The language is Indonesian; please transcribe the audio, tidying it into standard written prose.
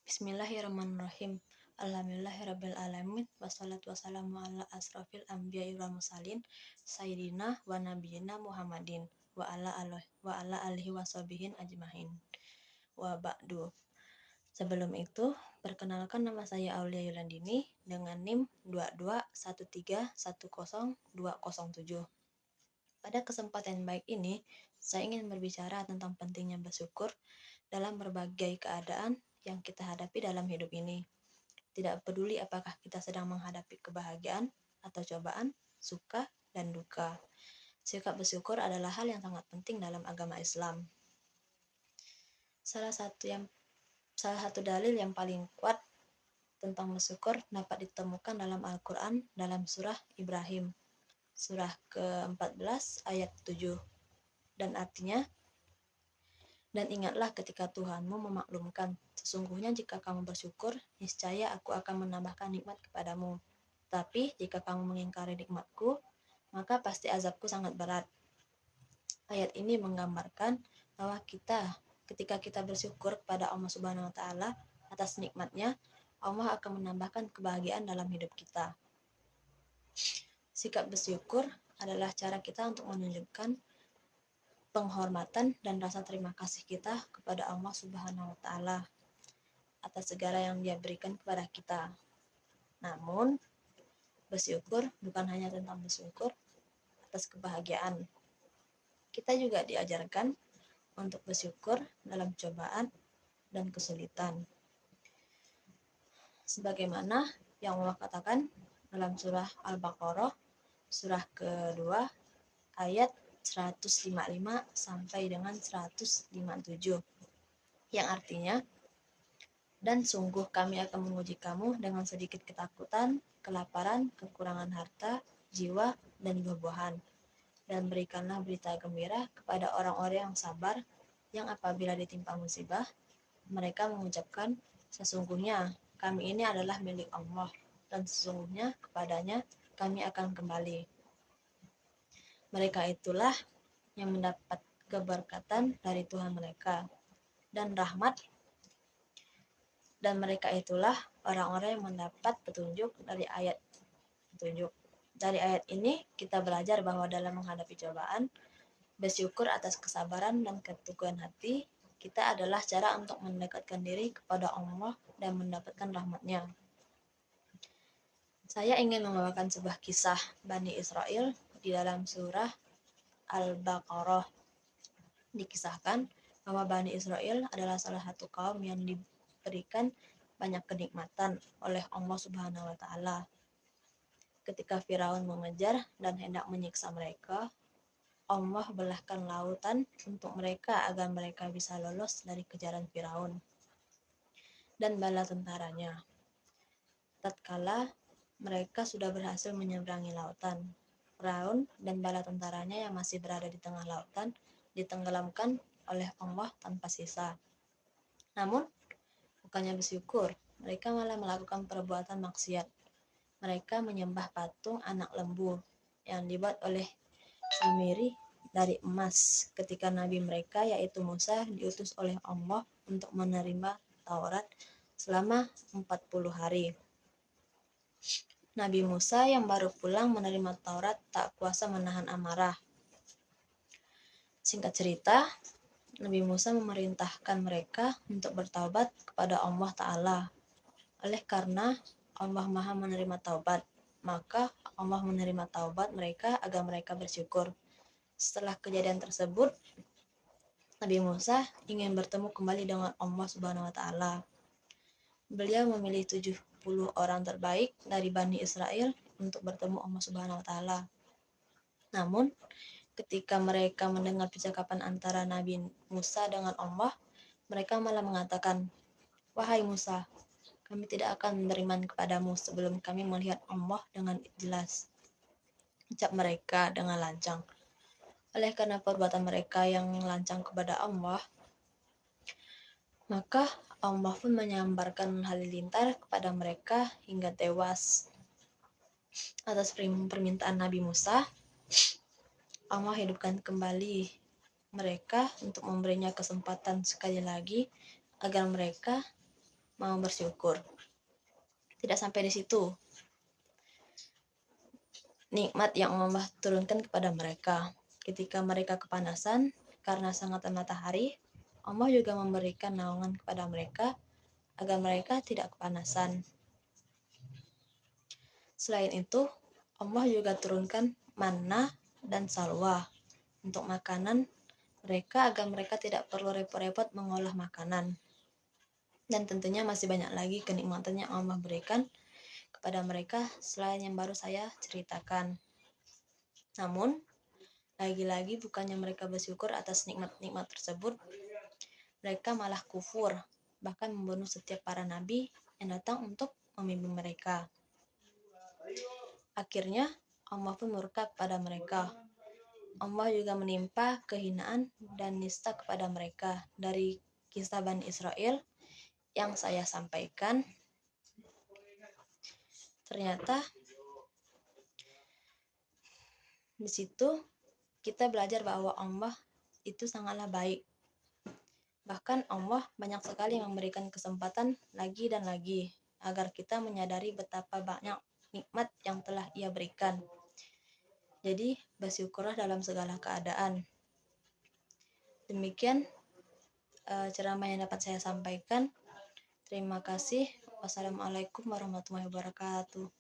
Bismillahirrahmanirrahim. Alhamdulillahirrabbilalamin. Wassalatu wassalamu ala asrafil anbiya'i wal mursalin Sayyidina wa nabiyina Muhammadin wa ala alihi washabihin ajmahin. Wa ba'du. Sebelum itu, perkenalkan nama saya Aulia Yulandini dengan NIM 221310207. Pada kesempatan baik ini, saya ingin berbicara tentang pentingnya bersyukur dalam berbagai keadaan yang kita hadapi dalam hidup ini. Tidak peduli apakah kita sedang menghadapi kebahagiaan atau cobaan, suka dan duka. Sikap bersyukur adalah hal yang sangat penting dalam agama Islam. Salah satu dalil yang paling kuat tentang bersyukur dapat ditemukan dalam Al-Quran dalam surah Ibrahim, surah ke-14 ayat 7. Dan artinya, dan ingatlah ketika Tuhanmu memaklumkan, sesungguhnya jika kamu bersyukur, niscaya aku akan menambahkan nikmat kepadamu. Tapi jika kamu mengingkari nikmatku, maka pasti azabku sangat berat. Ayat ini menggambarkan bahwa ketika kita bersyukur kepada Allah Subhanahu wa Ta'ala atas nikmatnya, Allah akan menambahkan kebahagiaan dalam hidup kita. Sikap bersyukur adalah cara kita untuk menunjukkan penghormatan dan rasa terima kasih kita kepada Allah Subhanahu wa Ta'ala atas segala yang Dia berikan kepada kita. Namun, bersyukur bukan hanya tentang bersyukur atas kebahagiaan. Kita juga diajarkan untuk bersyukur dalam cobaan dan kesulitan. Sebagaimana yang Allah katakan dalam surah Al-Baqarah, surah kedua, ayat 155 sampai dengan 157, yang artinya, dan sungguh kami akan menguji kamu dengan sedikit ketakutan, kelaparan, kekurangan harta, jiwa, dan buah-buahan. Dan berikanlah berita gembira kepada orang-orang yang sabar, yang apabila ditimpa musibah, mereka mengucapkan, sesungguhnya kami ini adalah milik Allah, dan sesungguhnya kepadanya kami akan kembali. Mereka itulah yang mendapat keberkatan dari Tuhan mereka dan rahmat, dan mereka itulah orang-orang yang mendapat petunjuk dari ayat petunjuk. Dari ayat ini kita belajar bahwa dalam menghadapi cobaan, bersyukur atas kesabaran dan keteguhan hati kita adalah cara untuk mendekatkan diri kepada Allah dan mendapatkan rahmat-Nya. Saya ingin membawakan sebuah kisah Bani Israel di dalam surah Al-Baqarah. Dikisahkan bahwa Bani Israel adalah salah satu kaum yang diberikan banyak kenikmatan oleh Allah Subhanahu wa Ta'ala. Ketika Firaun mengejar dan hendak menyiksa mereka, Allah belahkan lautan untuk mereka agar mereka bisa lolos dari kejaran Firaun dan bala tentaranya. Tatkala mereka sudah berhasil menyeberangi lautan, Firaun dan bala tentaranya yang masih berada di tengah lautan ditenggelamkan oleh Allah tanpa sisa. Namun, bukannya bersyukur, mereka malah melakukan perbuatan maksiat. Mereka menyembah patung anak lembu yang dibuat oleh Samiri dari emas ketika Nabi mereka yaitu Musa diutus oleh Allah untuk menerima Taurat selama 40 hari. Nabi Musa yang baru pulang menerima Taurat tak kuasa menahan amarah. Singkat cerita, Nabi Musa memerintahkan mereka untuk bertaubat kepada Allah Ta'ala. Oleh karena Allah Maha menerima taubat, maka Allah menerima taubat mereka agar mereka bersyukur. Setelah kejadian tersebut, Nabi Musa ingin bertemu kembali dengan Allah Subhanahu wa Ta'ala. Beliau memilih 70 orang terbaik dari Bani Israel untuk bertemu Allah Subhanahu wa Ta'ala. Namun, ketika mereka mendengar percakapan antara Nabi Musa dengan Allah, mereka malah mengatakan, "Wahai Musa, kami tidak akan beriman kepadamu sebelum kami melihat Allah dengan jelas," ucap mereka dengan lancang. Oleh karena perbuatan mereka yang lancang kepada Allah, maka Allah pun menyambarkan halilintar kepada mereka hingga tewas. Atas permintaan Nabi Musa, Allah hidupkan kembali mereka untuk memberinya kesempatan sekali lagi agar mereka mau bersyukur. Tidak sampai di situ. Nikmat yang Allah turunkan kepada mereka. Ketika mereka kepanasan karena sengatan matahari, Allah juga memberikan naungan kepada mereka agar mereka tidak kepanasan. Selain itu, Allah juga turunkan manna dan salwa untuk makanan mereka agar mereka tidak perlu repot-repot mengolah makanan. Dan tentunya masih banyak lagi kenikmatan yang Allah berikan kepada mereka selain yang baru saya ceritakan. Namun, lagi-lagi bukannya mereka bersyukur atas nikmat-nikmat tersebut, mereka malah kufur, bahkan membunuh setiap para nabi yang datang untuk memimpin mereka. Akhirnya, Allah pun murka kepada mereka. Allah juga menimpa kehinaan dan nista kepada mereka dari kisah Bani Israel yang saya sampaikan. Ternyata di situ kita belajar bahwa Allah itu sangatlah baik. Bahkan Allah banyak sekali memberikan kesempatan lagi dan lagi agar kita menyadari betapa banyak nikmat yang telah Ia berikan. Jadi bersyukurlah dalam segala keadaan. Demikian ceramah yang dapat saya sampaikan. Terima kasih. Wassalamualaikum warahmatullahi wabarakatuh.